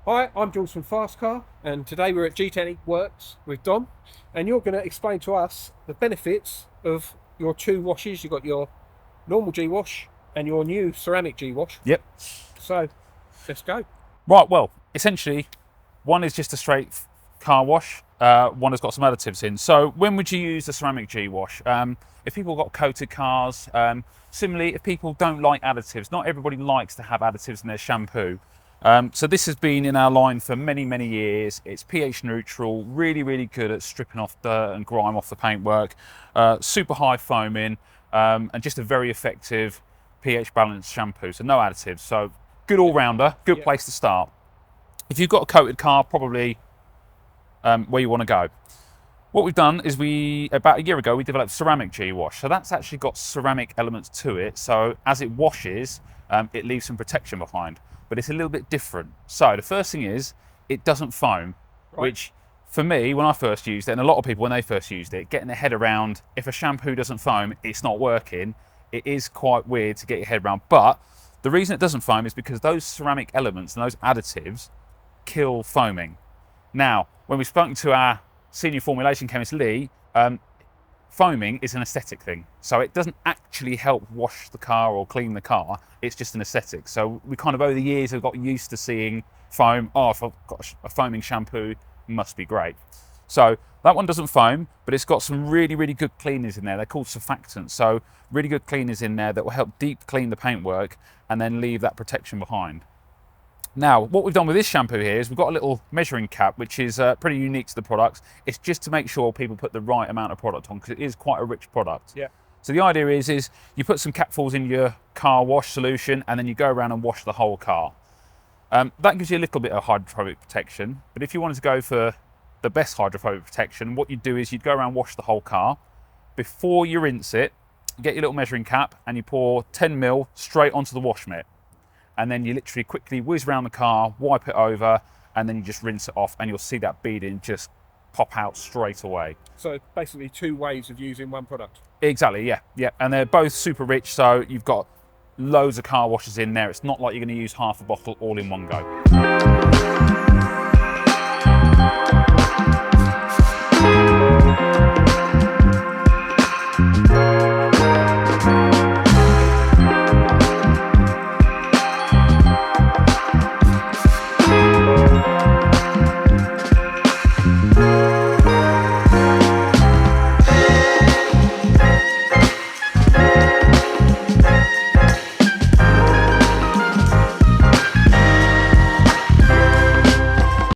Hi, I'm Jules from Fast Car, and today we're at Gtechniq Works with Dom, and you're going to explain to us the benefits of your two washes. You've got your normal GWash and your new ceramic GWash. Yep. So let's go. Right, well, essentially, one is just a straight car wash, one has got some additives in. So when would you use the ceramic G-wash? If people got coated cars, similarly, if people don't like additives, not everybody likes to have additives in their shampoo. So this has been in our line for many, many years. It's pH neutral, really, really good at stripping off dirt and grime off the paintwork, super high foaming, and just a very effective pH balanced shampoo, so no additives. So good all-rounder, good place to start. If you've got a coated car, probably where you want to go. What we've done is about a year ago, we developed ceramic G-wash. So that's actually got ceramic elements to it. So as it washes, it leaves some protection behind, but it's a little bit different. So the first thing is, it doesn't foam, which for me, when I first used it, and a lot of people when they first used it, getting their head around, if a shampoo doesn't foam, it's not working. It is quite weird to get your head around, but the reason it doesn't foam is because those ceramic elements and those additives kill foaming. Now, when we've spoken to our senior formulation chemist, Lee, foaming is an aesthetic thing. So it doesn't actually help wash the car or clean the car, it's just an aesthetic. So we kind of over the years have got used to seeing foam. Oh, if I've got a foaming shampoo, must be great. So that one doesn't foam, but it's got some really, really good cleaners in there. They're called surfactants. So really good cleaners in there that will help deep clean the paintwork and then leave that protection behind. Now, what we've done with this shampoo here is we've got a little measuring cap, which is pretty unique to the product. It's just to make sure people put the right amount of product on, because it is quite a rich product. Yeah. So the idea is you put some capfuls in your car wash solution, and then you go around and wash the whole car. That gives you a little bit of hydrophobic protection, but if you wanted to go for the best hydrophobic protection, what you'd do is you'd go around and wash the whole car. Before you rinse it, you get your little measuring cap and you pour 10 ml straight onto the wash mitt. And then you literally quickly whiz around the car, wipe it over, and then you just rinse it off, and you'll see that beading just pop out straight away. So basically 2 ways of using one product. Exactly, yeah. And they're both super rich, so you've got loads of car washes in there. It's not like you're going to use half a bottle all in one go.